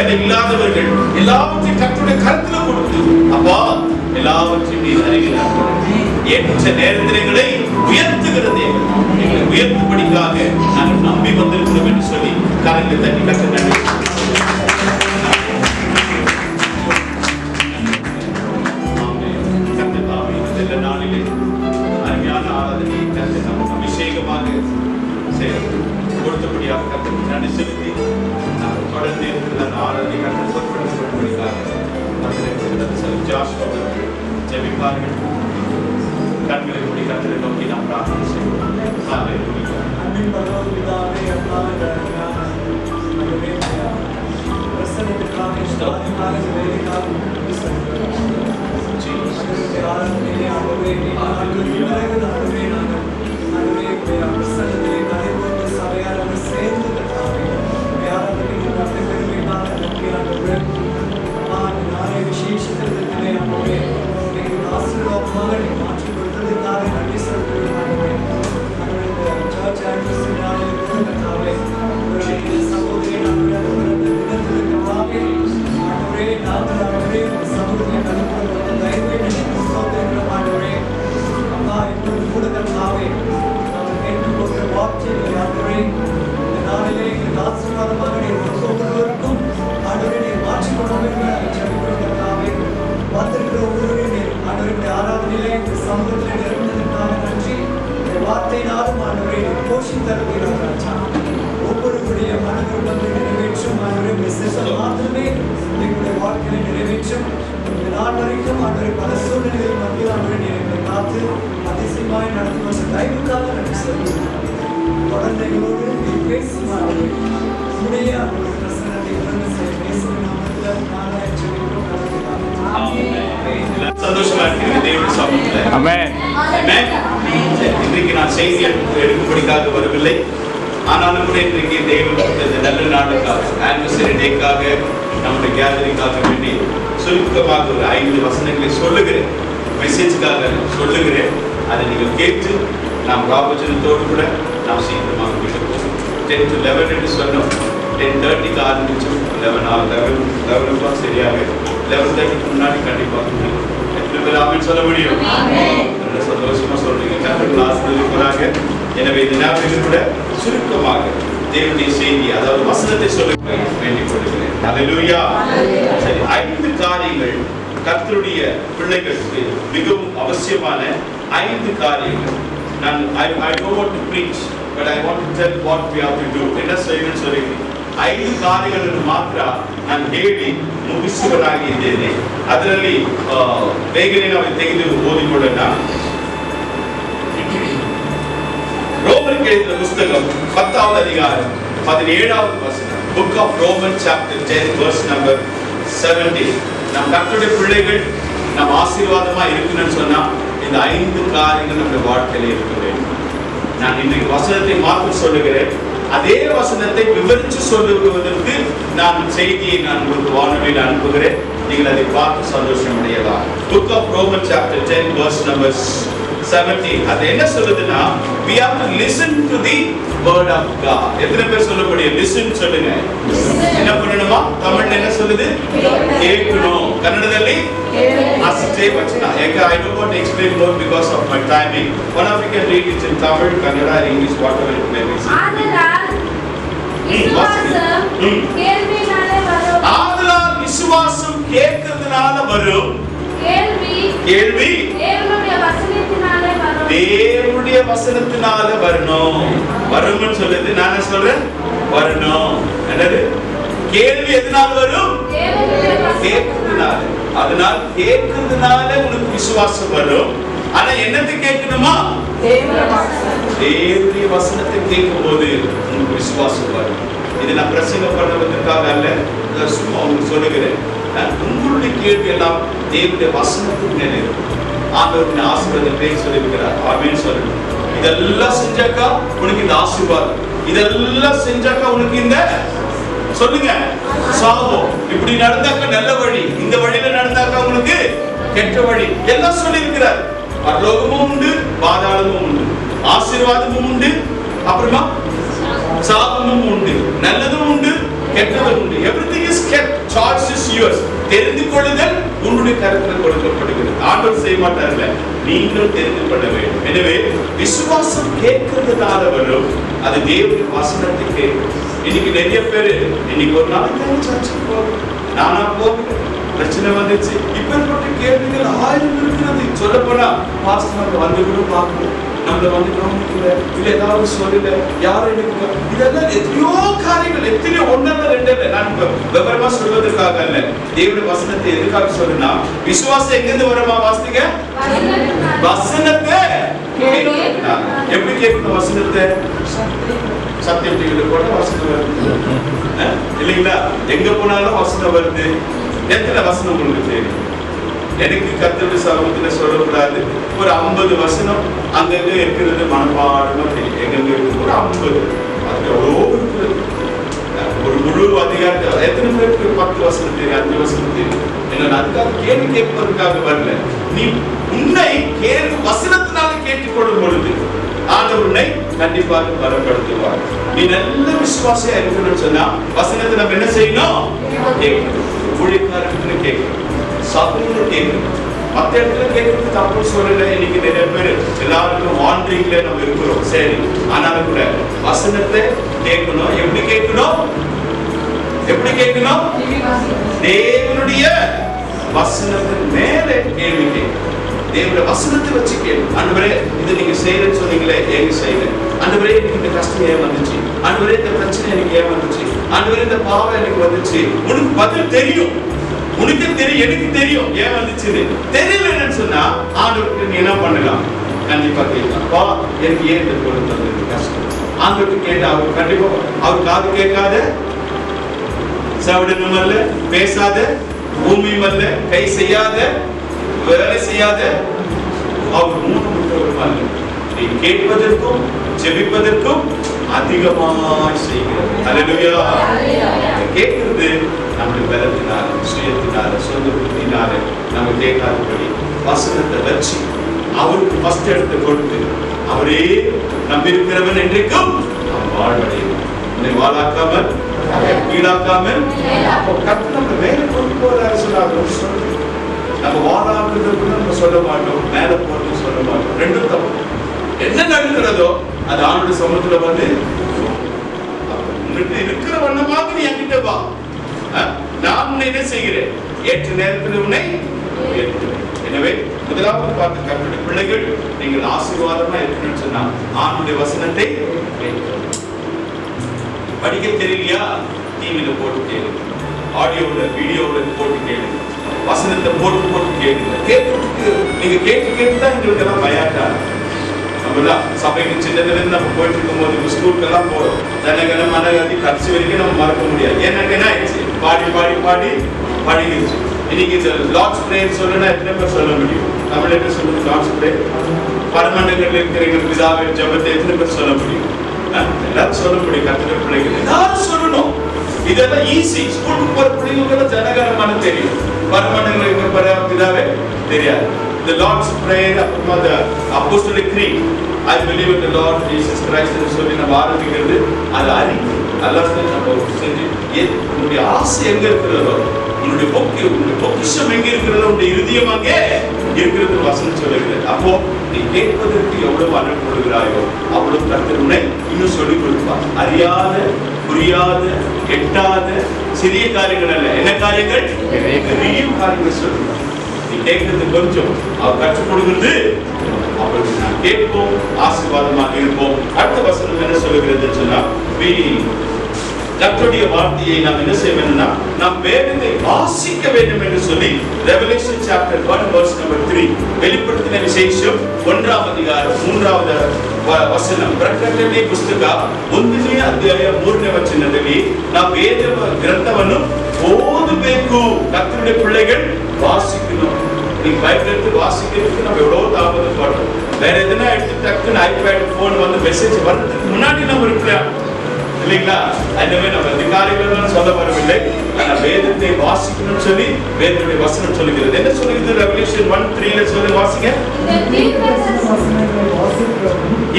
வேலை இல்லாதவர்கள் எல்லாவற்றையும் கர்த்தருடைய கருத்துல கொடுத்து, அப்பா எல்லாவற்றையும் நீ அறிகிறார். ஏற்ற நேரத்திலே உயர்த்துகிற தேவன், எங்களை உயர்த்தும்படிக்காக நாங்கள் நம்பி வந்திருக்கிறோம் என்று சொல்லி கரங்களை தட்டி கர்த்தர் நன்றி. நாளிலே அருமையான ஆராதனையை கர்த்தர் நமக்கு அபிஷேகமாக கொடுத்தபடியாக கர்த்தர் நன்றி செலுத்தி தொடர்ந்து இருக்கிற ஆராதனை கர்த்தர் பொறுப்படுத்தப்படும்படிக்காக ஜாஷுவா அவர்கள் ஜெபிப்பார்கள். கண்களை மூடி கர்த்தரை நோக்கி நாம் பிரார்த்தனை செய்வோம். ஒவ்வொருவருடைய மனதில் நிறைவேற்றும் மாத்திரமே எங்களுடைய வாழ்க்கையை நிறைவேற்றும். நாள் வரைக்கும் ஆண்டவரை பல சூழ்நிலைகள் மத்தியில் ஆண்டவரை எங்களை காத்து அதிசயமாய் நடத்தி வந்த தயவுக்காக நன்றி சொல்லுங்கள். தொடர்ந்து எங்களோடு நீ பேசும் உடைய அவருடைய பிரசன்னத்தை உணர்ந்து பேசுகிற நாமத்தில் நாளாய் ஜெபிக்கிறோம். சந்தோஷமா இருக்கிறது. இன்றைக்கு நான் செய்தி எடுக்கும்படிக்காக வரவில்லை. ஆனாலும் கூட இன்றைக்கு தேவன் இந்த நல்ல நாளுக்காக, ஆனிவர்சரி டேக்காக, நம்முடைய கேதரிங்காக வேண்டி சுருக்கமாக ஒரு 5 வசனங்களை சொல்லுகிறேன். மெசேஜுக்காக சொல்லுகிறேன். அதை நீங்கள் கேட்டு நாம் ராபஜனத்தோடு கூட நாம் சீக்கிரமாக வீட்டுக்கு போவோம். 10 to 11 என்று சொன்னோம். 10:30க்கு ஆரம்பிச்சோம். 11 சரியாக 11:30க்கு முன்னாடி கண்டிப்பாக எத்தனை பேர் ஆமென் சொல்ல முடியும்? சந்தோஷமா சொல்றீங்க. கிளாஸ் போறாங்க. எனவே இந்த நேரத்தில் கூட சுருக்கமாக தேவனுடைய செய்தி, அதாவது வசனத்தை சொல்ல வேண்டிக் கொள்கிறேன். ஹல்லேலூயா. சரி, 5 காரியங்கள் கர்த்தருடைய பிள்ளைகளுக்கு மிகவும் அவசியமான 5 காரியங்கள். நான் I don't want to preach, but I want to tell what we have to do. என்ன செய்யணும்னு சொல்றீங்க? 5 ಕಾರ್ಯಗಳನ್ನು ಮಾತ್ರ ನಾನು ಹೇಳಿ ಮುಗಿಸುವರಾಗಿದ್ದೇನೆ. ಅದರಲ್ಲಿ ಬೇಗನೆ ನಾವು ತೆಗೆದು ಓದಿಕೊಳ್ಳೋಣ. ரோமருக்கு எழுதின புத்தகம் 10வது அதிகாரம் 17வது வசனம். Book of Romans chapter 10 verse number 17. நம் கர்த்தருடைய பிள்ளைகள் நம் ஆசீர்வாதமா இருக்கணும்னு சொன்னா இந்த 5 காரியங்கள் நம்முடைய வாழ்க்கையில இருக்க வேண்டும். நான் இன்னைக்கு வசனத்தை மாற்றி சொல்லுகிறேன். அதே வசனத்தை விவரித்து சொல்லுவதற்கு நான் செய்தியை நான் உங்களுக்கு வானொலியில் அனுப்புகிறேன். நீங்கள் அதை பார்த்து சந்தோஷம் அடையலாம். Book of Romans chapter 10 verse number 17. அது என்ன சொல்லுதுன்னா, we have to listen to the word of God. எத்தனை பேர் சொல்ல முடியும்? listen சொல்லுங்க. என்ன பண்ணணுமா? தமிழ்ல என்ன சொல்லுது? கேட்கணும். கன்னடದಲ್ಲಿ ಅಷ್ಟೇ ವಚನ. I don't want to explain more because of my timing. One of you can read it in Tamil, Kannada, English, whatever it may be. ஆதலால் விசுவாசம் கேட்கிறதுனால வரும். கேள்வி தேவனுடைய வசனத்தினால வரணும். வரும்னு சொல்லுது. நான் சொல்றேன் வரணும். என்னது? கேள்வி எதனால வரும்? கேட்கிறதுனால. அதனால கேட்கிறதுனால உனக்கு விசுவாசம் வரும். ஆனா என்னத்தை கேட்கணுமா? தேவனுடைய வசனத்தை கேட்கும் போது உனக்கு விசுவாசம் வரும். இது நான் பிரசங்கம் பண்ணுவதற்காக அல்ல, சும்மா உங்களுக்கு சொல்லுகிறேன். உங்களுடைய கேள்வி எல்லாம் தேவனுடைய வசனத்துக்கு மேலே இருக்கும். ஆண்டவருடைய ஆசீர்வாதத்தை சொல்லியிருக்கிறார். ஆமென் சொல்லணும். இதெல்லாம் செஞ்சாக்கா உனக்கு இந்த ஆசீர்வாதம், இதெல்லாம் செஞ்சாக்கா உனக்கு இந்த சொல்லுங்க சாபம், இப்படி நடந்தாக்கா நல்ல வழி, இந்த வழியில நடந்தாக்கா உங்களுக்கு கெட்ட வழி, எல்லாம் சொல்லியிருக்கிறார். பரலோகமும் உண்டு, பாதாளமும் உண்டு, ஆசீர்வாதமும் உண்டு, அப்புறமா சாபமும் உண்டு, நல்லதும் உண்டு, கெட்டவன் உண்டு. everything is kept, choice is yours. தெரிந்து கொள்ளுதல் உன்னுடைய கருத்தில் கொடுக்கப்படுகிறது. ஆண்டவர் செய்ய மாட்டார்ல, நீங்கள் தெரிந்து கொள்ள வேண்டும். எனவே விசுவாசம் கேட்கிறதுனால வரும், அது தேவனுடைய வசனத்தை கேட்கும். இன்னைக்கு நிறைய பேரு இன்னைக்கு ஒரு நாளைக்கு சர்ச்சுக்கு போகும், நானா போகிறேன், பிரச்சனை வந்துச்சு, இப்பேற்பட்ட கேள்விகள் 1000 இருக்கிறது. சொல்ல போனா பாஸ்டர் வந்து கூட பார்க்கணும், நம்மள வந்து கவனிக்கல, இல்ல ஏதாவது சொல்லல, யாரும் எனக்கு இதெல்லாம் எத்தனையோ காரியங்கள், எத்தனையோ ஒன்னல்ல ரெண்டல்ல. நான் விவரமா சொல்வதற்காக அல்ல, தேவனுடைய வசனத்தை எதுக்காக சொல்லுனா, விசுவாசம் எங்கிருந்து வருமா? வாசிங்க, வசனத்தை எப்படி கேட்கணும்? வசனத்தை சத்தியம் டிவில போட வசனம் வருது இல்லைங்களா? எங்க போனாலும் வசனம் வருது. எத்தனை வசனம் உங்களுக்கு தெரியும்? எனக்கு கர்த்தருடைய சமூகத்துல சொல்லக்கூடாது, ஒரு 50 வசனம் அங்கங்க இருக்கிறது மனப்பாடமா தெரியும். எங்க இருக்கு ஒரு 50, அது எவ்வளோ இருக்குது. ஒரு முழு அதிகாரத்தை எத்தனை பேருக்கு 10 வசனம் தெரியும், 5 வசனம் தெரியும்? என்ன அதுக்காக கேள்வி கேட்பதற்காக வரல. நீ உன்னை கேள்வி வசனத்தினால கேட்டுக்கொள்ளும் பொழுது ஆண்டவர் உன்னை கண்டிப்பாக பலப்படுத்துவார். நீ நல்ல விசுவாசியா இருக்கணும்னு சொன்னா வசனத்தை நம்ம என்ன செய்யணும்? கேட்கணும். ஊழியக்காரர்களை கேட்கணும், சபையில கேட்கணும். மற்ற இடத்துல கேட்கறது தப்பு சொல்லல. இன்னைக்கு நிறைய பேர் எல்லாருக்கும் வாண்டரிங்ல நம்ம இருக்கிறோம், சரி. ஆனாலும் கூட வசனத்தை கேட்கணும். எப்படி கேட்கணும்? எப்படி கேட்கணும்? தேவனுடைய வசனத்தின் மேல கேள்வி கேட்கணும். தேவனுடைய வசனத்தை வச்சு கேளு. ஆண்டவரே, இது நீங்க செய்யறேன்னு சொன்னீங்களே, ஏங்க செய்யல? ஆண்டவரே, எனக்கு இந்த கஷ்டம் ஏன் வந்துச்சு? ஆண்டவரே, இந்த பிரச்சனை எனக்கு ஏன் வந்துச்சு? ஆண்டவரே, இந்த பாவம் எனக்கு வந்துச்சு. உனக்கு பதில் தெரியும், உனக்கு தெரியும், எனக்கு தெரியும் ஏன் வந்துச்சுன்னு. தெரியலன்னு சொன்னா ஆண்டவருக்கு நீ என்ன பண்ணலாம்? கண்டிப்பா கேட்கலாம். பா, எனக்கு ஏன் இந்த பொருள் தந்தது கஷ்டம்? ஆண்டவருக்கு கேட்டு அவர் கண்டிப்பா அவர் காது கேட்காத, சவுடனும் அல்ல, பேசாத, பூமியும் அல்ல, கை செய்யாத, வேலை செய்யாத, அவர் மூணு நீ கேட்பதற்கும் ஜெபிப்பதற்கும் அதிகமாய் செய்கிறார். அல்லேலூயா. கேட்கிறது நம்முடைய பலத்தினால, சுயத்தினால, சொந்த புத்தினால நம்ம கேட்காதபடி வசனத்தை வச்சு அவருக்கு ஃபர்ஸ்ட் எடுத்து கொடுத்து அவரே நம்பியிருக்கிறவன் என்றைக்கும் அவன் வாழ்வடையும். உன்னை வாழாக்காமல் கீழாக்காமல் கர்த்தர் நம்ம மேல கொண்டு போறாரு சொல்லாத. நம்ம வாழாக்குறதுக்கு நம்ம சொல்ல மாட்டோம், மேல போறது சொல்ல மாட்டோம். ரெண்டும் தப்பு. என்ன நடக்கிறதோ அது ஆண்டோட சமூகத்துல வந்து உங்ககிட்ட இருக்கிற வண்ணமாக நீ என்கிட்ட வா, நான் உன்னை என்ன செய்கிறேன்? ஏற்ற நேரத்தில் உன்னை உயர்த்துவேன். எனவே முதலாவது பார்த்து கர்த்தருடைய பிள்ளைகள் நீங்கள் ஆசீர்வாதமா இருக்கணும்னு சொன்னா ஆண்டோட வசனத்தை படிக்க தெரியலையா? டிவியில போட்டு கேளுங்க, ஆடியோல வீடியோல போட்டு கேளுங்க, வசனத்தை போட்டு போட்டு கேளுங்க. கேட்கறதுக்கு நீங்க கேட்டுதான் எங்களுக்கு எல்லாம் விளையாட்டா. நம்மளாம் சபைக்கு சின்னதுல இருந்து நம்ம போயிட்டு இருக்கும் போது ஸ்கூலுக்கு எல்லாம் போறோம், ஜனகன மனகதி கடைசி வரைக்கும் நம்ம மறக்க முடியாது. ஏன்னா என்ன ஆயிடுச்சு? பாடி பாடி பாடி பழகிடுச்சு. இன்னைக்கு இந்த லார்ட்ஸ் பிரேயர் சொல்லணும்னா எத்தனை பேர் சொல்ல முடியும்? தமிழ் என்ன சொல்லுங்க? லார்ட்ஸ் பிரேயர், பரமண்டங்கள் இருக்கிற எங்கள் பிதாவே ஜெபத்தை எத்தனை பேர் சொல்ல முடியும்? எல்லாரும் சொல்ல முடியும். கர்த்தருடைய பிள்ளைகள் எல்லாரும் சொல்லணும். இதெல்லாம் ஈஸி. ஸ்கூலுக்கு போற பிள்ளைங்களுக்கு ஜனகனமான தெரியும், பரமண்டங்கள் இருக்கிற பிதாவே தெரியாது. The Lord's Prayer, அப்புறமா the Apostolic Creed, I believe in the Lord Jesus Christ என்று சொல்லி நம்ம ஆரம்பிக்கிறது. அது அறிக்கை எல்லாத்தையும் நம்ம செஞ்சு உன்னுடைய ஆசை எங்க இருக்கிறதோ, உன்னுடைய பொக்கிஷம் எங்க இருக்கிறதோ, உன்னுடைய இருதயம் அங்கே இருக்கிறது வசனம் சொல்லுகிறது. அப்போ நீ கேட்பதற்கு எவ்வளவு அனுப்பி கொடுக்கிறாயோ அவ்வளவு கர்த்தர் உன்னை இன்னும் சொல்லிக் கொடுப்பார். அறியாத, புரியாத, எட்டாத சிறிய காரியங்கள் அல்ல. என்ன காரியங்கள்? பெரிய காரியங்கள் சொல்லுவார். நீ கேட்கறது கொஞ்சம், அவர் கற்றுக் கொடுக்கிறது அவருக்கு நான் கேட்போம், ஆசீர்வாதமாக இருப்போம். அடுத்த வசனம் என்ன சொல்லுகிறது சொன்னா, கர்த்தருடைய வார்த்தையை நாம் என்ன செய்ய வேண்டும்னா நாம் வேதத்தை வாசிக்க வேண்டும் என்று சொல்லி Revelation chapter 1 verse number 3, வெளிப்படுத்தின விசேஷம் 1ஆம் அதிகாரம் 3வது ವಚನ ಪ್ರಕಟಣೆ ಪುಸ್ತಕ 1ನೇ ಅಧ್ಯಾಯ 3ನೇ ವಚನದಲ್ಲಿ ನಾವು ವೇದ ಗ್ರಂಥವನ್ನು ಓದಬೇಕು. ಕರ್ತನ பிள்ளைகள் வாசிக்கணும். நீ பைபிள் எடுத்து வாசிக்கிறதுக்கு நம்ம எவ்வளவு தாமதப்படுறோம். வேற எதுனா எடுத்து டக்குன்னு ஐபேட் போன் வந்து மெசேஜ் வர்றதுக்கு முன்னாடி நம்ம இருக்கலாம். இல்லைங்களா? எனவே நம்ம அதிகாரிகள் சொல்ல வரவில்லை, ஆனா வேதத்தை வாசிக்கணும்னு சொல்லி வேதத்துடைய வசனம் சொல்லுகிறது. என்ன சொல்லுகிறது? ரெவல்யூஷன் 1:3 சொல்லி வாசிங்க.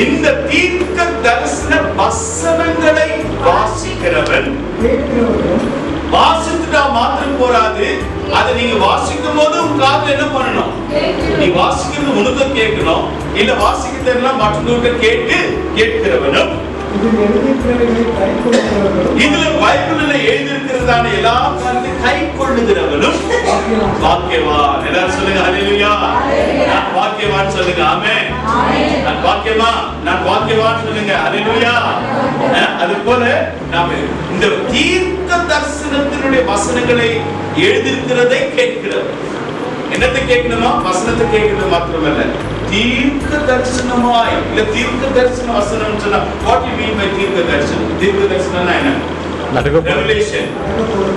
இந்த தீர்க்க தரிசன வசனங்களை வாசிக்கிறவன், வாசித்துட்டா மாத்திரம் போராது, அதை நீங்க வாசிக்கும் போது உங்க காதுல என்ன பண்ணணும்? நீ வாசிக்கிறது உனக்கு கேட்கணும். இல்ல வாசிக்கிறதெல்லாம் மற்றவங்க கேட்கிறவனும், இதுல பைபிள்ல எழுதியிருக்கிறதான எல்லா காரியத்தையும் கை கொள்ளுகிறவனும் பாக்கியவான். எல்லாரும் சொல்லுங்க ஹல்லேலூயா. நான் பாக்கியவான் சொல்லுங்க. ஆமென். நான் பாக்கியவான் சொல்லுங்க. ஹல்லேலூயா. அது போல நாம இந்த தீர்க்க தரிசனத்தினுடைய வசனங்களை எழுதியிருக்கிறதை கேட்கிறோம். என்னத்தை கேட்கணுமா? வசனத்தை கேட்கிறது மாத்திரமல்ல, தீர்க்க தரிசனமாய். இல்ல தீர்க்க தரிசன வசனம் சொன்னா வாட் யூ மீன் பை தீர்க்க தரிசனம்? தீர்க்க தரிசனம்னா என்ன? ரெவலேஷன்.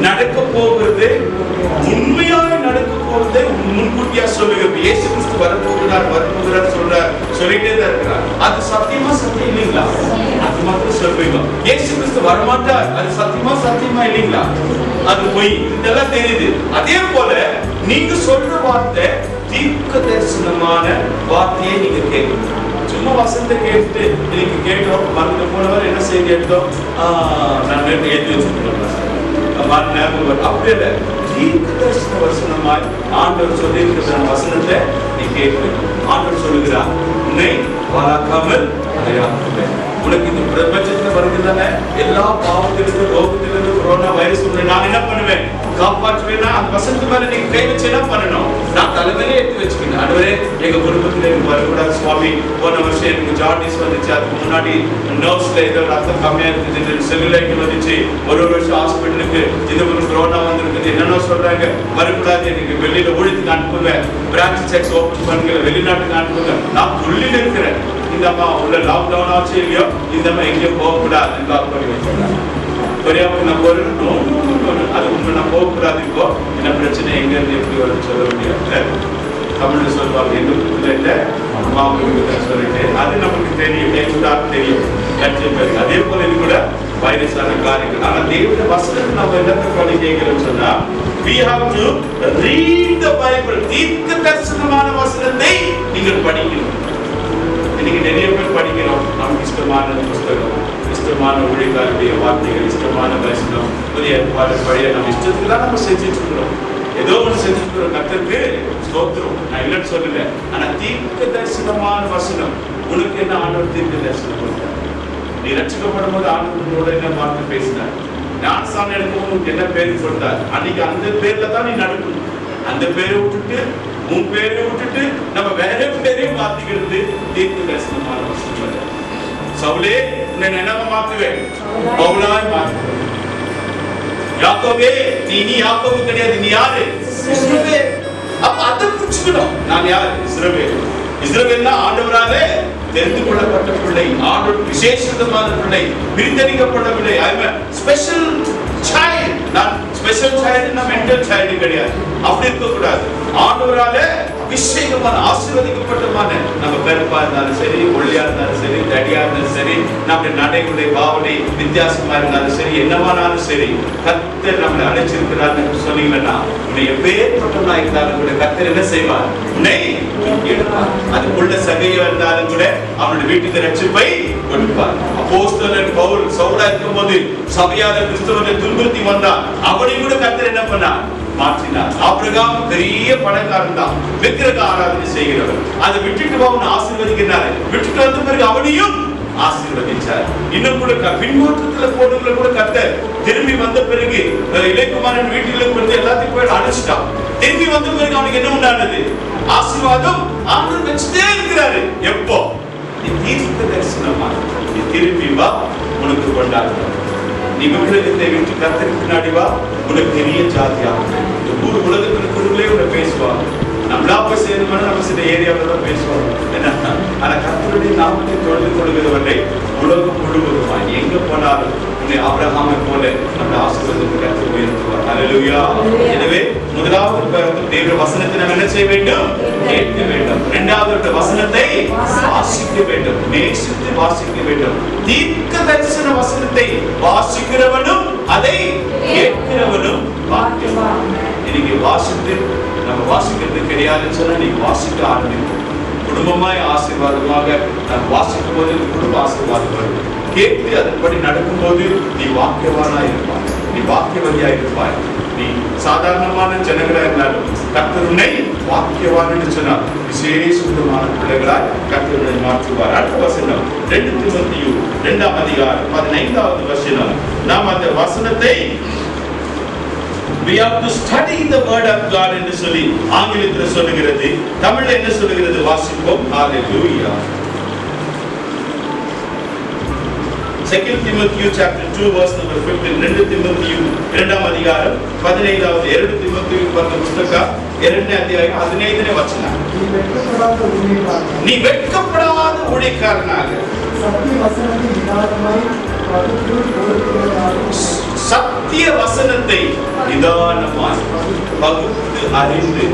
நடக்க போகிறது, உண்மையாக நடக்க போகிறது முன்கூட்டியா சொல்லுகிறது. இயேசு கிறிஸ்து வரப்போகிறார் சொல்லிட்டே தான் இருக்கிறார். அது சத்தியமா சத்தியம் இல்லைங்களா? அது மாத்திரம் சொல்லுவீங்க. இயேசு கிறிஸ்து வரமாட்டார், அது சத்தியமா இல்லைங்களா? அது பொய். இதெல்லாம் தெரியுது. அதே போல நீங்க சொல்ற வார்த்தை தீர்க்க தரிசனமான வார்த்தையை நீங்க கேட்கணும். சும்மா வசனத்தை கேட்டு இன்னைக்கு கேட்டோம், மறந்து போனவர் என்ன செய்தி எடுத்தோம், நான் எழுதி வச்சுருக்கோம், அப்படி இல்லை. தீர்க்க தரிசன வசனமாய் ஆண்டவர் சொல்லியிருக்கிற வசனத்தை நீ கேட்கணும். ஆண்டவர் சொல்லுகிறார், உன்னை பாராக்காமல் உனக்கு இந்த பிரபஞ்சத்துல வருகிறதான எல்லா பாவத்திலிருந்து, ரோகத்திலிருந்து, கொரோனா வைரஸ் நான் என்ன பண்ணுவேன்? காப்பாற்றுவேன்னா அந்த வசனத்து மேல நீங்க கை வச்சு என்ன பண்ணணும்? நான் தலைமையிலே எடுத்து வச்சுக்கணும். ஆண்டவரே, எங்க குடும்பத்துல எனக்கு வரக்கூடாது சுவாமி. போன வருஷம் எனக்கு ஜாண்டிஸ் வந்துச்சு, அதுக்கு முன்னாடி நர்வ்ஸ்ல ஏதோ ரத்தம் கம்மியா இருக்குது, செல்லுலைட் வந்துச்சு, ஒரு வருஷம் ஹாஸ்பிட்டலுக்கு, இது ஒரு கொரோனா வந்திருக்குது, என்னென்ன சொல்றாங்க, வரக்கூடாது, எனக்கு வெளியில ஊழியத்துக்கு அனுப்புங்க, பிரான்ச் செக்ஸ் ஓபன் பண்ணுங்க, வெளிநாட்டுக்கு அனுப்புங்க. நான் புள்ளில இருக்கிறேன். இந்த அம்மா உள்ள லாக்டவுன் ஆச்சு இல்லையோ, இந்த அம்மா எங்கேயும் போகக்கூடாது, லாக் பண்ணி வச்சுக்கிறாங்க. பெரியவங்க நம்ம அது உண்மை, நான் போகக்கூடாது. இப்போ என்ன பிரச்சனை, எங்க இருந்து எப்படி வருது சொல்ல முடியாது. தமிழ்ல சொல்லுவாங்க, எங்க வீட்டுல இல்ல மாவுக்கு சொல்லிட்டு, அது நமக்கு தெரியும், எங்களுக்கு தெரியும். அதே போல இது கூட வைரஸான காரியங்கள். ஆனா தேவனுடைய வசனத்தை நம்ம என்னத்தை பண்ணி கேட்கிறோம்னு சொன்னா, we have to read the Bible. தீர்க்க தரிசனமான வசனத்தை நீங்கள் படிக்கணும். இன்னைக்கு நிறைய பேர் படிக்கிறோம், நமக்கு இஷ்டமான புஸ்தகம், இஷ்டமான ஊழியர்களுடைய வார்த்தைகள், இஷ்டமான தரிசனம், புதிய பழைய நம்ம இஷ்டத்துக்கு தான் நம்ம செஞ்சுட்டு இருக்கிறோம். ஏதோ ஒன்று செஞ்சுட்டு இருக்கிறோம். கர்த்தருக்கு ஸ்தோத்திரம், நான் இல்லைன்னு சொல்லல. ஆனா தீர்க்க தரிசனமான வசனம் உனக்கு என்ன ஆண்டவர் தீர்க்க தரிசனம் கொடுத்தார்? நீ ரட்சிக்கப்படும் போது ஆண்டவரோட என்ன வார்த்தை பேசினார்? ஞானஸ்நானம் எடுக்கும் உனக்கு என்ன பேர் கொடுத்தார்? அன்னைக்கு அந்த பேர்ல தான் நீ நடக்கணும். அந்த பேரை விட்டுட்டு, உன் பேரை விட்டுட்டு நம்ம வேற பேரையும் மாத்திக்கிறது தீர்க்க தரிசனமான வசனம். சவுலே, உன்னை என்னவா மாத்துவேன்? பவுலாய் மாத்துவேன். யாக்கோபே, நீ யாக்கோபு கிடையாது, நீ யாரு? இஸ்ரவேல். அப்ப அதை புரிஞ்சுக்கணும். நான் யார்? இஸ்ரவேல். இஸ்ரவேல்னா ஆண்டவராலே தெரிந்து கொள்ளப்பட்ட பிள்ளை, ஆண்டவர் விசேஷமான பிள்ளை, பிரித்தெடுக்கப்பட்ட பிள்ளை. ஐ அம் ஸ்பெஷல் சைல்ட். நான் ஸ்பெஷல் சைல்ட், நான் மென்டல் சைல்ட் கிடையாது. அப்படி இருக்க கூடாது. ஆண்டவராலே விசேஷமான ஆசீர்வதிக்கப்பட்டமான, நம்ம கருப்பா இருந்தாலும் சரி, ஒல்லியா இருந்தாலும் சரி, தடியா இருந்தாலும் சரி, நம்ம நடைமுறை பாவனை வித்தியாசமா இருந்தாலும் சரி, என்னவானாலும் சரி, கர்த்தர் நம்மளை அழைச்சிருக்கிறார் சொன்னீங்கன்னா, உன்னை எப்பேற்பட்டவனா இருந்தாலும் கூட கர்த்தர் என்ன செய்வார்? உன்னை தூக்கி எடுப்பார். அதுக்குள்ள சகையா இருந்தாலும் கூட அவனுடைய வீட்டுக்கு ரட்சிப்பை கொடுப்பார். அப்போஸ்தலன் பவுல் சவுலா இருக்கும் போது சபையார கிறிஸ்தவனை துன்புறுத்தி வந்தார். அவனை கூட கர்த்தர் என்ன பண்ணார்? மாற்றினார். ஆபிரகாம் பெரிய பணக்காரன் தான், விக்கிரக ஆராதனை செய்கிறவர். அதை விட்டுட்டு அவனை ஆசீர்வதிக்கிறார். விட்டுட்டு வந்த பிறகு அவனையும் ஆசீர்வதிச்சார். இன்னும் கூட பின்மாற்றத்துல போனவங்களை கூட கர்த்தர் திரும்பி வந்த பிறகு இளையகுமாரன் வீட்டில் இருந்து எல்லாத்தையும் போய் அழைச்சிட்டான். திரும்பி வந்த பிறகு அவனுக்கு என்ன உண்டானது? ஆசீர்வாதம் ஆண்டவர் வச்சுட்டே இருக்கிறாரு. எப்போ? நீ தீர்க்க தரிசனமா நீ திரும்பி வா, உனக்கு கொண்டாடுற. நீ விக்கிரகத்தை விட்டு கர்த்தருக்கு பின்னாடி வா, உனக்கு பெரிய ஜாதியாகும். இந்த ஊர் உலகத்திற்குள்ளே உன்னை பேசுவாங்க. நம்மளா போய் சேர்ந்தோம்னா நம்ம சில ஏரியாவில் தான் பேசுவாங்க. என்ன, ஆனா கர்த்தருடைய நாமத்தை தொழுது கொள்கிறவரை உலகம் முழுவதுமா எங்க போனாலும் உன்னை ஆபிரகாமை போல நம்ம ஆசீர்வாதத்தை கர்த்தர் உயர்த்துவார். ஹல்லேலூயா. எனவே முதலாவது தேவனுடைய வசனத்தை நாம் என்ன செய்ய வேண்டும்? கேட்க வேண்டும். இரண்டாவது வசனத்தை வாசிக்க வேண்டும், நேசித்து வாசிக்க வேண்டும். தீர்க்க தரிசன வசனத்தை வாசிக்கிறவனும் அதை கேட்கிறவனும் பாக்கியவான். இன்னைக்கு வாசித்து நம்ம வாசிக்கிறது கிடையாதுன்னு சொன்னா நீங்க வாசிக்க ஆரம்பிக்கும். குடும்பமாய் ஆசீர்வாதமாக நாம் வாசிக்கும் போது குடும்ப ஆசீர்வாதம் வரும். கேட்டு அதன்படி நடக்கும் போது நீ வாக்கியவானாய் இருப்பாய், நீ வாக்கியவதியா இருப்பாய். நீ சாதாரணமான ஜனங்களா இருந்தாலும் கர்த்தருனை வாக்கியவான்னு சொன்னார் விசேஷமான பிள்ளைகளாய் கர்த்தருனை மாற்றுவார். அடுத்த வசனம் 2 தீமோத்தேயு 2ஆம் அதிகாரம் 15வது வசனம். நாம் அந்த வசனத்தை we have to study the word of God என்று சொல்லி ஆங்கிலத்தில் சொல்லுகிறது. தமிழ்ல என்ன சொல்லுகிறது வாசிப்போம். ஹalleluya. 2 Timothy chapter 2 verse number 15. 2 Timothy 2ஆம் அதிகாரம் 15வது 2 Timothy பரிசுத்த புத்தகம் 2ஆம் அத்தியாயம் 15ನೇ வசனம். நீ வெட்கப்படாத ஊழியக்காரனாக சத்திய வசனத்தை நிதானமாய் பகுத்து அறிந்து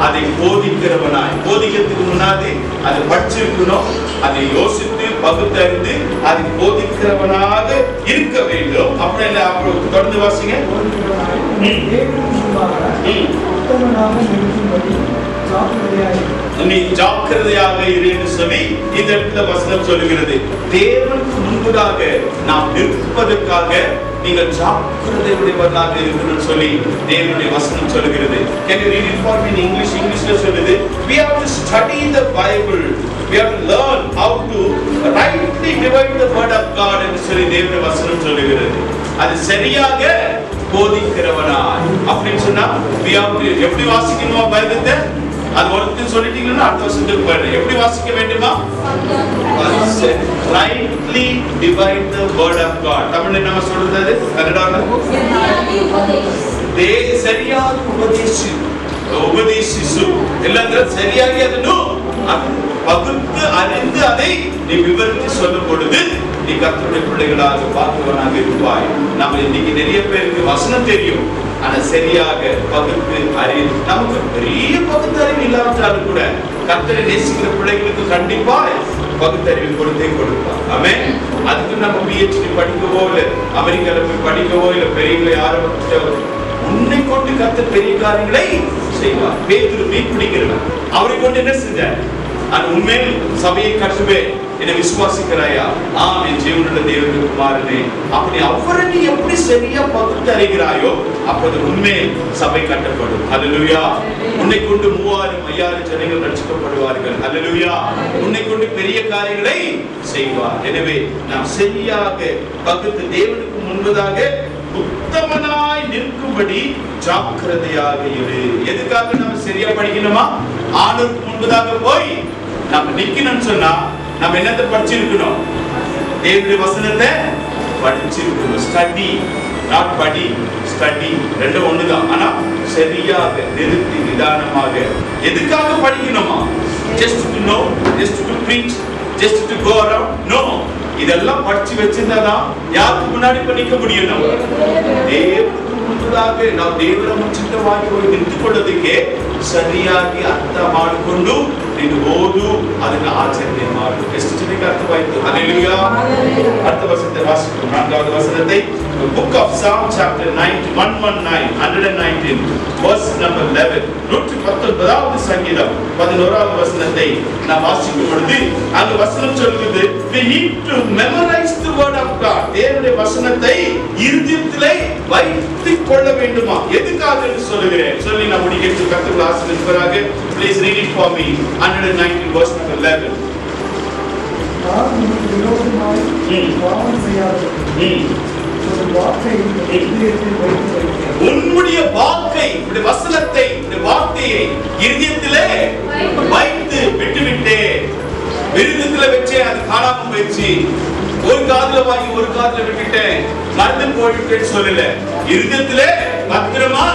அதை போதிக்கிறவனாய், போதிக்கிறதுக்கு முன்னாடி அதை படிச்சிருக்கணும், அதை யோசித்து பகுத்தறிந்து அதை போதிக்கிறவனாக இருக்க வேண்டும். அப்படி இல்லை. அப்புறம் தொடர்ந்து வாசிங்க. நீ ஜாக்கிரதையாக இரு என்று சொல்லி இந்த இடத்துல வசனம் சொல்லுகிறது. தேவனுக்கு முன்பதாக நாம் நிற்பதற்காக நீங்கள் ஜாக்கிரதை உடையவர்களாக இருக்கணும்னு சொல்லி தேவனுடைய வசனம் சொல்லுகிறது. Can you read it for me in English? இங்கிலீஷ்ல சொல்லுது, we have to study the Bible, we have to learn how to rightly divide the word of God என்று சொல்லி தேவனுடைய வசனம் சொல்லுகிறது. அது சரியாக போதிக்கிறவனாய் அப்படின்னு சொன்னா we have to எப்படி வாசிக்கணுமா பைபிளை? அது ஒருத்தர் சொல்லிட்டீங்கன்னா அடுத்த வருஷத்துக்கு போயிடும். எப்படி வாசிக்க வேண்டுமா? Rightly divide the word of God. தமிழ்ல என்ன சொல்றது? கன்னடால சரியாக உபதேசிசு இல்லைன்னா சரியாக ಅದನ್ನು பகுத்து அறிந்து அதை நீ விவரித்து சொல்லும் பொழுது நீ கர்த்தருடைய பிள்ளைகளாக பார்க்கிறவனாக இருப்பாய். நம்ம இன்னைக்கு நிறைய பேருக்கு வசனம் தெரியும், ஆனா சரியாக பகுத்து அறிந்து, நமக்கு பெரிய பகுத்தறிவு இல்லாவிட்டாலும் கூட கர்த்தரை நேசிக்கிற பிள்ளைகளுக்கு கண்டிப்பா பகுத்தறிவு கொடுத்தே கொடுப்பார். ஆமென். அதுக்கு நம்ம PhD படிக்கவோ இல்ல அமெரிக்கால போய் படிக்கவோ இல்ல பெரியவங்களை ஆரம்பிச்சோ உன்னை கொண்டு கர்த்தர் பெரிய காரியங்களை செய்வார். பேதுரு மீன் பிடிக்கிறவன், அவரை கொண்டு என்ன செஞ்சார்? அது உண்மையில் சபையை கட்டுவே என்னை விசுவாசிக்கிறாயா? ஆம், என் ஜீவனுள்ள தேவனுடைய குமாரனே. அப்படி அவரை நீ எப்படி சரியா பகுத்து அறிகிறாயோ அப்போது உண்மையில் சபை கட்டப்படும். அல்லேலூயா. உன்னை கொண்டு 3000 5000 ஜனங்கள் ரட்சிக்கப்படுவார்கள். அல்லேலூயா. உன்னை கொண்டு பெரிய காரியங்களை செய்வார். எனவே நாம் சரியாக பகுத்து தேவனுக்கு முன்பதாக உத்தமனாய் நிற்கும்படி ஜாக்கிரதையாக இரு. எதுக்காக நம்ம சரியா படிக்கணுமா? ஆண்டவருக்கு முன்பதாக போய் நம்ம நிக்கணும்னு சொன்னா நம்ம என்னத்தை படிச்சிருக்கணும்? தேவனுடைய வசனத்தை படிச்சிருக்கணும். ஸ்டடி, நாட் படி, ஸ்டடி ரெண்டும் ஒண்ணுதான். ஆனா சரியாக நிறுத்தி நிதானமாக. எதுக்காக படிக்கணுமா? Just to know, just to preach, just to go around? No. இதெல்லாம் படிச்சு வச்சிருந்தாதான் யாருக்கு முன்னாடி பண்ணிக்க முடியும்? நம்ம தேவனுக்கு முன்பதாக ನಾವು ದೇವರ ಮುಂಚಿತವಾಗಿ ಹೋಗಿ ನಿಂತುಕೊಳ್ಳೋದಕ್ಕೆ ಸರಿಯಾಗಿ ಅರ್ಥ ಮಾಡಿಕೊಂಡು ನೀನು ಓದು, ಅದನ್ನ ಆಚರಣೆ ಮಾಡು. ಎಷ್ಟು ಜನಕ್ಕೆ ಅರ್ಥವಾಯಿತು? ಹಲ್ಲೆಲೂಯಾ. ಅರ್ಥ ವಸನತೆ ವಾಸಿಸು. 4வது ವಸನತೆ book of Psalm chapter 119 verse number 11. 119வது சங்கீதம் 11வது வசனத்தை நாம் வாசிக்கும் பொழுது அந்த வசனம் சொல்லுது, we need to memorize the word of God. தேவனுடைய வசனத்தை இருதயத்திலே வைத்துக் கொள்ள வேண்டுமா? எதுக்காக என்று சொல்லுகிறேன் சொல்லி நான் முடிக்க கர்த்தர் ஆசீர்வதிப்பாராக. Please read it for me. 119 verse number 11. உன்னுடைய வாக்கை, உன்னுடைய வசனத்தை, உன்னுடைய வார்த்தையை இருதயத்திலே வைத்து விட்டுவிட்டேன். விருதத்திலே வச்சே அது காணாம போயிடுச்சு. ஒரு காதுல வாங்கி ஒரு காதுல விட்டுட்டேன், மறந்து போயிட்டேன்னு சொல்லல. இருதயத்திலே பத்திரமா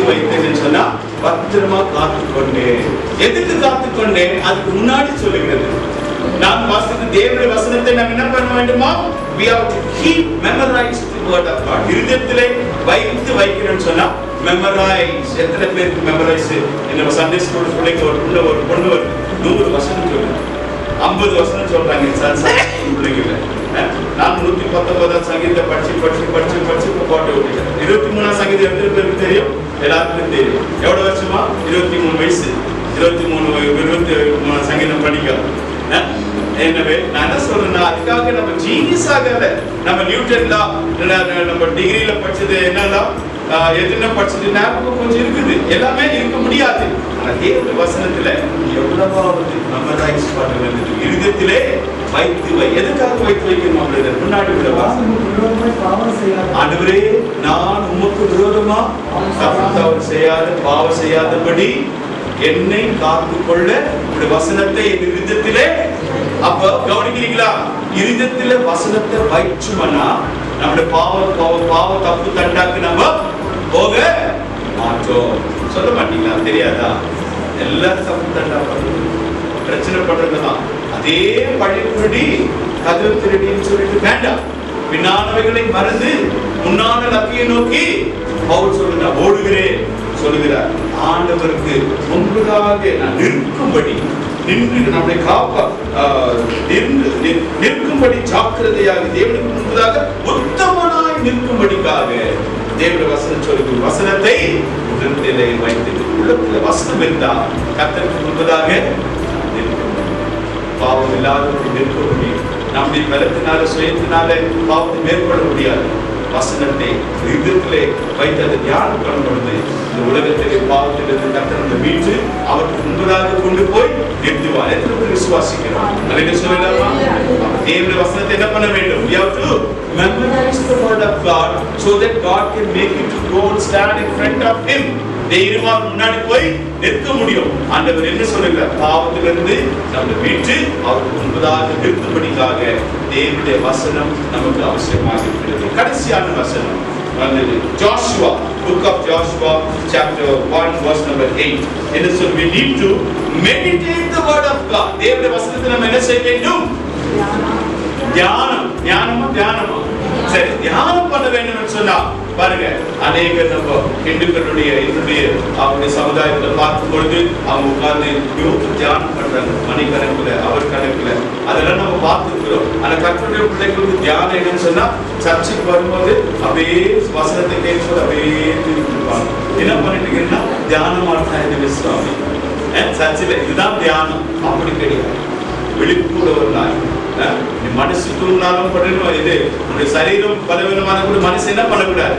வைத்தேன்னு சொன்னா பத்திரமா காத்துக்கொண்டேன். எதுக்கு காத்துக்கொண்டேன்? அதுக்கு முன்னாடி சொல்லுகிறது. நாம் வாசித்த தேவனுடைய வசனத்தை நாம் என்ன பண்ண வேண்டுமா? We have to keep memorize the word of God. இருதயத்திலே வைத்து வைக்கணும்னு சொன்னா மெமரைஸ். எத்தனை பேருக்கு மெமரைஸ்? என்ன சண்டே ஸ்கூல் பிள்ளைங்க ஒரு பொண்ணு 100 வசனம் சொல்லுங்க, 50 வசனம் சொல்றாங்க பிள்ளைங்கள. நான் 119 சங்கீதம் படிச்சு போட்டு விட்டுட்டேன். 23 சங்கீதம் எத்தனை பேருக்கு தெரியும்? எல்லாருக்கும் தெரியும். எவ்வளவு வருஷமா? 23 வயசு. 23 சங்கீதம் படிக்கலாம். எனவே நான் என்ன சொல்றேன்னா, அதுக்காக நம்ம ஜீனியஸ் ஆகல. நம்ம நியூட்டன்ல நம்ம டிகிரியில படிச்சது என்னெல்லாம் எதுனா படிச்சது ஞாபகம் கொஞ்சம் இருக்குது, எல்லாமே இருக்க முடியாது. ஆனா தேவனுடைய வசனத்துல எவ்வளவாவது மெமரைஸ் பண்ண வேண்டியது, இருதயத்திலே வைத்து வை. எதுக்காக வைத்து வைக்கணும்? அப்படின்ற முன்னாடி ஆண்டவரே, நான் உமக்கு விரோதமா தவறு செய்யாத பாவம் செய்யாதபடி என்னை காத்துக் கொள்ள உடைய வசனத்தை என் இருதயத்திலே. அப்ப கவனிக்கிறீங்களா? இருதயத்திலே வசனத்தை வைச்சுமனா நம்முடைய பாவ தப்பு தண்டாக்கு நம்ம போக மாட்டோம். சொல்ல மாட்டீங்களா? தெரியாதா? எல்லாரும் தப்பு தண்டா பிரச்சனை பண்றதுதான். அதே பழையபடி கதவு திருடின்னு சொல்லிட்டு வேண்டாம். பின்னானவைகளை மறந்து முன்னான லக்கியை நோக்கி பவுல் சொல்லுங்க ஓடுகிறேன் சொல்லுகிறார். ஆண்டவருக்கு முன்பதாக நான் நிற்கும்படி நின்று நம்மை நிற்கும்படி ஜாக்கிரதையாக தேவனுக்கு முன்பதாக உத்தமனாய் நிற்கும்படிக்காக தேவனுடைய வசனம் சொல்லுகிற வசனத்தை உள்ளத்திலே வைத்து, உள்ளத்துல வசனம் இருந்தால் கர்த்தருக்கு முன்பதாக பாவம் இல்லாதவர்கள் நிற்க முடியும். நம்முடைய பலத்தினால சுயத்தினால பாவத்தை மேற்கொள்ள முடியாது. வசனத்தை இதயத்திலே வைத்து அதை தியானம் பண்ணும் பொழுது இந்த உலகத்திலே பாவத்திலிருந்து கர்த்தர் மீட்டு அவருக்கு முன்பதாக கொண்டு போய் நிறுத்துவார். எத்தனை பேர் விசுவாசிக்கிறோம்? அல்லேலூயா சொல்லலாமா? தேவனுடைய வசனத்தை என்ன பண்ண வேண்டும்? We have to memorize the word of God so that God can make you to go and stand in front of him. தைரியமா முன்னாடி போய் நிற்க முடியும். ஆண்டவர் என்ன சொல்லுகிறார்? பாவத்திலிருந்து நம்மை மீட்டு அவருக்கு முன்பதாக நிறுத்தும்படிக்காக தேவனுடைய வசனம் நமக்கு அவசியமாக இருக்கிறது. கடைசியான வசனம் வந்து Joshua, book of Joshua chapter 1 verse number 8. என்ன சொல்லுது? We need to meditate the word of God. தேவனுடைய வசனத்தை நம்ம என்ன செய்ய வேண்டும்? தியானமா சரி, தியானம் பண்ண வேண்டும் சொன்னா பாருங்க, அநேக நம்ம இந்துக்களுடைய அவருடைய சமுதாயத்துல பார்க்கும் பொழுது அவங்க உட்கார்ந்து தியானம் பண்றாங்க, மணிக்கணக்குல அவர் கணக்குல. அதெல்லாம் நம்ம பார்த்துக்கிறோம். ஆனா கர்த்தருடைய பிள்ளைகளுக்கு தியானம் என்னன்னு சொன்னா, சர்ச்சுக்கு வரும்போது அப்படியே வசனத்தை கேட்கும்போது அப்படியே திருப்பிப்பாங்க. என்ன பண்ணிட்டீங்கன்னா தியானம் ஆடுறாங்க சுவாமி. சர்ச்சில் இதுதான் தியானம். அப்படி கிடையாது. விழிப்புள்ள ஒரு நாள் மனசு தூங்கினாலும் பண்ணணும். இது உன்னுடைய சரீரம் பலவீனமான கூட மனசு என்ன பண்ணக்கூடாது?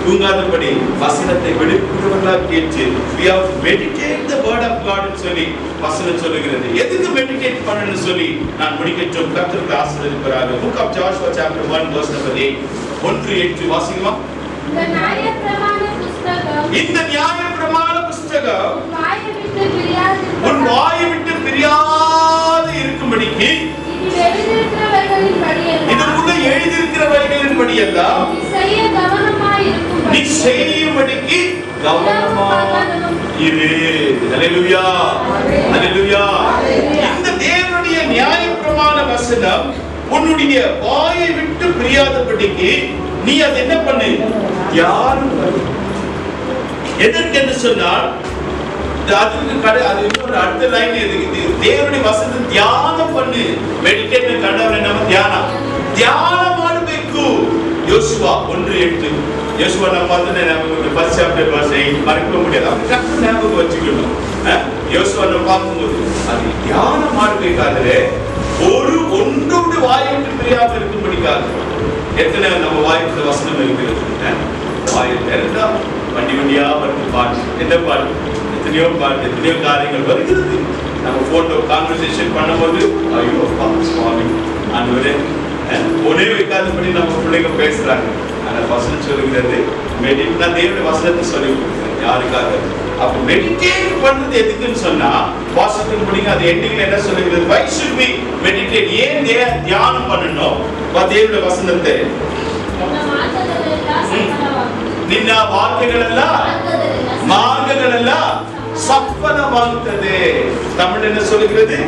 தூங்காதபடி வசனத்தை வெளிப்படுவதாக கேட்டு we have to meditate the word of God ன்னு சொல்லி வசனம் சொல்லுகிறது. எதுக்கு மெடிடேட் பண்ணணும்னு சொல்லி நான் முடிக்கட்டும். கர்த்தருக்கு ஆசீர்வதிப்பாராக. Book of Joshua chapter 1 verse number 8. 1-8 வாசிங்கமா. இந்த நியாயப்பிரமாண புஸ்தகம் உன் வாயை விட்டு பிரியாது இருக்கும்படிக்கு இதுக்குள்ள எழுதியிருக்கிறவைகளின்படி எல்லாம் நீ செய்யும்படிக்கு கவனமாக இரு. அல்லேலூயா, அல்லேலூயா. இந்த தேவனுடைய நியாயப்பிரமாண வசனம் உன்னுடைய வாயை விட்டு பிரியாதபடிக்கு நீ அதை என்ன பண்ணு? தியானம் பண்ணு. எதற்கு என்று சொன்னால், அது இன்னொரு அடுத்த லைன் தேவனுடைய வசனத்தை தியானம் பண்ணு. மெடிடேட் கண்டவர் நம்ம தியானம் ಮಾಡಬೇಕು. யோசுவா 1:8. யோசுவா நான் பார்த்தேன், ஃபர்ஸ்ட் சாப்டர் verse 8 மறக்க முடியாது. அப்படி கரெக்ட் ஞாபகம் வச்சுக்கணும். யோசுவா நான் பார்க்கும்போது அது தியானம் ಮಾಡಬೇಕಾದ್ರೆ ஒன்றோடு வாயை விட்டு பிரியாம இருக்கும்படிக்காக. எத்தனை நம்ம வாய்ப்பு வசனம் இருக்கிறது? வாயில் இருந்தா வண்டியா வருது பாட்டு. என்ன பாட்டு? எத்தனையோ பாட்டு, எத்தனையோ காரியங்கள் வருகிறது. நம்ம போட்டோ கான்வர்சேஷன் பண்ணும்போது ஐயோ சுவாமி ஆண்டவரே ஒரே வைக்காதபடி நம்ம பிள்ளைங்க பேசுறாங்க. ஆனா வசனம் சொல்லுகிறது மெடிடேட். நான் தேவனுடைய வசனத்தை சொல்லி கொடுக்குறேன் யாருக்காக. அப்ப மெடிடேட் பண்றது எதுக்குன்னு சொன்னா, வாசகத்தின் படிங்க அது எண்டிங்ல என்ன சொல்லுகிறது? why should we meditate? ஏன் தியானம் பண்ணணும்? தேவனுடைய வசனத்தை ನಿನ್ನ ವಾಕ್ಯಗಳೆಲ್ಲ ಮಾರ್ಗಗಳೆಲ್ಲ சஃலமாகுது. தமிழ் என்ன சொல்லுகிறது?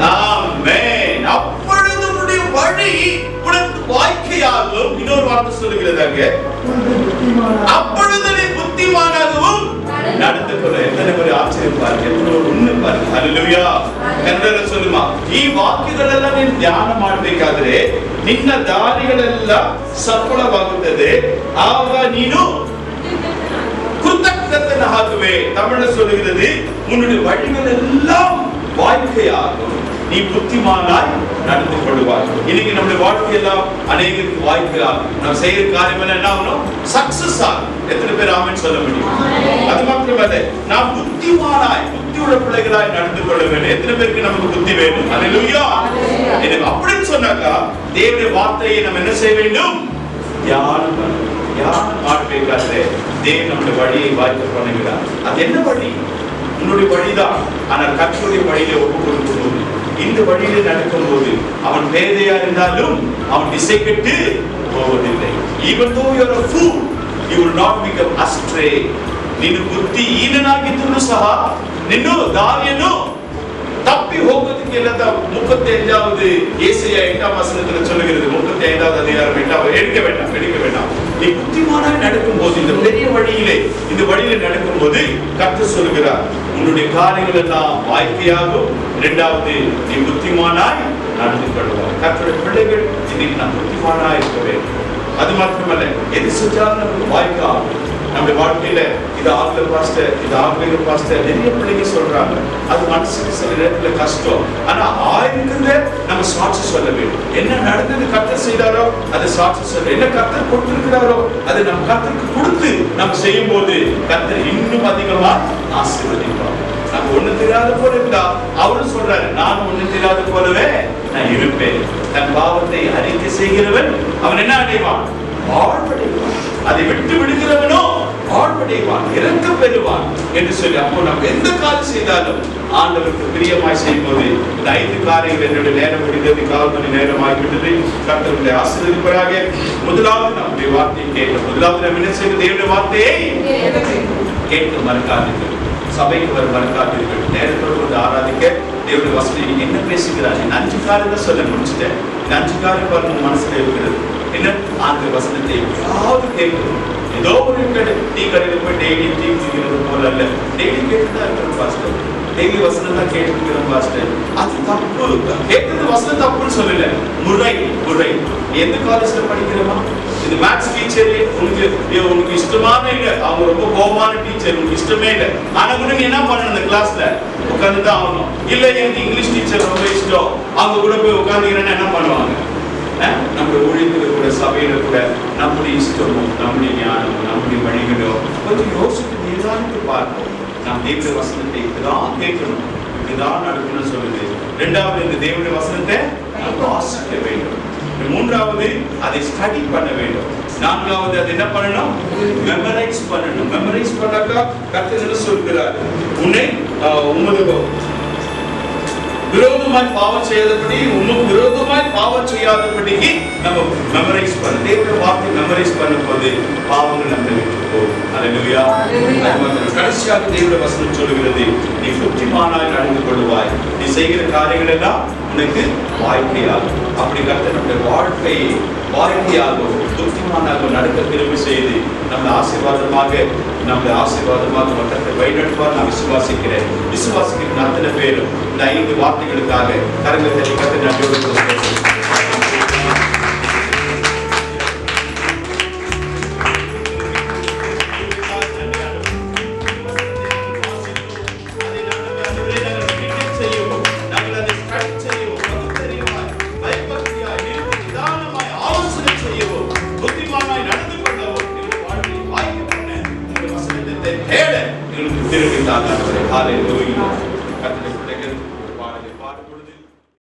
ஆமென். அப்பொழுது உன்னுடைய வழி உனக்கு வாய்க்கையாகவும், இன்னொரு வார்த்தை சொல்லுகிறதாங்க, அப்பொழுது நீ புத்திமானாகவும் நடந்து கொள்ள. எத்தனை பேர் ஆச்சரியம் பாருங்க, எத்தனை உண்மை பாருங்க. ஹல்லேலூயா. கர்த்தர் சொல்லுமா, ಈ ವಾಕ್ಯಗಳೆಲ್ಲ ನೀನು ಧ್ಯಾನ ಮಾಡಬೇಕಾದ್ರೆ ನಿನ್ನ ದಾರಿಗಳೆಲ್ಲ ಸಫಲವಾಗುತ್ತದೆ, ಆಗ ನೀನು கృతಜ್ಞனாகுவே. தமிழ்ல சொல்லுகிறது, உன்னுடைய வழிகள் எல்லாம் வாய்க்கையாகும், நீ புத்திமானாய் நடந்து கொள்வாய். இன்னைக்கு நம்முடைய வாழ்க்கையெல்லாம் அநேகருக்கு வாய்க்கையாகும். நாம் செய்யற காரியம் எல்லாம் என்ன ஆகணும்? சக்சஸ் ஆகும். எத்தனை பேர் ஆமென் சொல்ல முடியும்? அது மாத்திரமல்ல, நாம் புத்திமானாய், புத்தியுள்ள பிள்ளைகளாய் நடந்து கொள்ள வேண்டும். எத்தனை பேருக்கு நமக்கு புத்தி வேணும்? அல்லேலூயா. அப்படின்னு சொன்னாக்கா தேவனுடைய வார்த்தையை நம்ம என்ன செய்ய வேண்டும்? தியானம் பண்ணணும். தியானம் ஆடಬೇಕಾದ್ರೆ தேவன் நம்முடைய வழியை வாய்க்க பண்ணுகிறார். அது என்ன வழி? உன்னுடைய வழிதான். ஆனால் கர்த்தருடைய வழியிலே ஒப்பு கொடுக்கும்போது, இந்த வழியிலே நடக்கும் போது, அவன் பேதையா இருந்தாலும் அவன் திசை கெட்டு போவதில்லை. Even though you are a fool, you will not become astray. ನೀನು ಬುದ್ಧಿ ಹೀನನಾಗಿದ್ದರೂ ಸಹ ನಿನ್ನ ದಾರಿಯನ್ನು தப்பி ಹೋಗೋದಕ್ಕೆ ಇಲ್ಲ. 35வது ஏசாயா 8ஆம் வசனத்தில் சொல்லுகிறது, 35வது அதிகாரம் 8ஆவது, எடுக்க வேண்டாம். நீ புத்திமானாய் நடக்கும்போது, இந்த பெரிய வழியிலே, இந்த வழியிலே நடக்கும்போது கர்த்தர் சொல்லுகிறார், உன்னுடைய காரியங்கள் எல்லாம் வாய்க்கையாகும். இரண்டாவது, நீ புத்திமானாய் நடந்து கொள்வாய். கர்த்தருடைய பிள்ளைகள் இன்னைக்கு நாம் புத்திமானாய் இருக்க வேண்டும். அது மாத்திரமல்ல, எது செஞ்சாலும் நமக்கு வாய்க்காகும். நம்முடைய வாழ்க்கையில இது ஆகல பாஸ்டர், இது ஆகல பாஸ்டர், நிறைய பிள்ளைங்க சொல்றாங்க. அது மனசுக்கு சில நேரத்துல கஷ்டம். ஆனா ஆயிருக்கிறத நம்ம சாட்சி சொல்ல வேண்டும். என்ன நடந்தது கர்த்தர் செய்தாரோ அதை சாட்சி சொல்ல. என்ன கர்த்தர் கொடுத்திருக்கிறாரோ அதை நம்ம கர்த்தருக்கு கொடுத்து நம்ம செய்யும் போது கர்த்தர் இன்னும் அதிகமா ஆசீர்வதிப்பார். நம்ம ஒண்ணு தெரியாத போல இருந்தா அவரும் சொல்றாரு, நான் ஒண்ணு தெரியாத போலவே நான் இருப்பேன். தன் பாவத்தை அறிக்கை செய்கிறவன் அவன் என்ன அடைவான்? ஆழ்வடைவான். அதை விட்டு விடுகிறவனோ ஆழ்வடைவான், இரக்கம் பெறுவான் என்று சொல்லி, அப்போ நம்ம எந்த காரியம் செய்தாலும் ஆண்டவருக்கு பிரியமாய் செய்யும்போது, இந்த 5 காரியங்கள் என்னுடைய நேரம் முடிந்தது, 1/4 மணி நேரம் ஆகிவிட்டது. கர்த்தருடைய ஆசீர்வதிப்பாராக. முதலாவது நம்முடைய வார்த்தையை கேட்க, முதலாவது நம்ம என்ன செய்வது? தேவனுடைய வார்த்தையை கேட்க மறக்காதீர்கள். சபைக்கு வர மறக்காதீர்கள். நேரத்தோடு வந்து ஆராதிக்க தேவனுடைய வசனம் என்ன பேசுகிறார்? 5 காரியத்தை சொல்ல முடிச்சுட்டேன். 5 காரியம் பாருங்க மனசுல இருக்கிறது. என்ன? அந்த வசனத்தை எப்பயாவது கேட்கணும். ஏதோ ஒரு டீ கடையில் போய் டெய்லி டீ குடிக்கிறது போல அல்ல. டெய்லி கேட்டுதான் இருக்கிறோம் பாஸ்டர், டெய்லி வசனம் தான் கேட்டுக்கிறோம் பாஸ்டர். அது தப்பு. கேட்கறது வசனம் தப்புன்னு சொல்லல, முறை. எந்த காலேஜ்ல படிக்கிறோமா? இது மேத்ஸ் டீச்சர் உனக்கு இஷ்டமான இல்லை, அவங்க ரொம்ப கோபமான டீச்சர், உனக்கு இஷ்டமே இல்லை. ஆனா கூட நீ என்ன பண்ணணும்? அந்த கிளாஸ்ல உட்காந்துதான் ஆகணும். இல்ல எனக்கு இங்கிலீஷ் டீச்சர் ரொம்ப இஷ்டம், அவங்க கூட போய் உட்காந்துக்கிறேன்னா என்ன பண்ணுவாங்க? நம்முடைய ஊழியத்தில் கூட, சபையில கூட நம்முடைய இஷ்டமும், நம்முடைய ஞானமும், நம்முடைய வழிகளும் கொஞ்சம் யோசித்து நிதானித்து பார்ப்போம். நாம் தேவனுடைய வசனத்தை இப்படிதான் கேட்கணும், இப்படிதான் நடக்கணும்னு சொல்லுது. 2வது, இந்த தேவனுடைய வசனத்தை வாசிக்க வேண்டும். 3வது, அதை ஸ்டடி பண்ண வேண்டும். 4வது, அது என்ன பண்ணணும்? மெமரைஸ் பண்ணணும். மெமரைஸ் பண்ணாக்கா கர்த்தர் என்ன சொல்கிறார்? உன்னை உமது விரோதமாய் பாவம் செய்யாதபடி, உனக்கு விரோதமாய் பாவம் செய்யாதபடிக்கு நம்ம மெமரைஸ் பண்ண. தேவனுடைய வார்த்தை மெமரைஸ் பண்ணும்போது பாவங்கள் நம்ம விட்டு போகும். அல்லேலூயா. கடைசியாக தேவனுடைய வசனம் சொல்லுகிறது, நீ புத்திமானாய் நடந்து கொள்வாய், நீ செய்கிற காரியங்கள் எல்லாம் உனக்கு வாய்க்கையாகும். அப்படி கர்த்தர் நம்முடைய வாழ்க்கையை வாய்க்கையாகும், புத்திமானாக நடக்க திரும்பி செய்து நம்மளை ஆசீர்வாதமாக மற்றத்தை வழிநடத்துவார். நான் விசுவாசிக்கிறேன். விசுவாசிக்கிற அத்தனை பேரும் இந்த 5 வார்த்தைகளுக்காக கரங்களை கர்த்தர் நன்றியோடு திரும்பி தாங்க. ஹalleluya. கர்த்தருடைய பிள்ளைகள் பாடும்பொழுது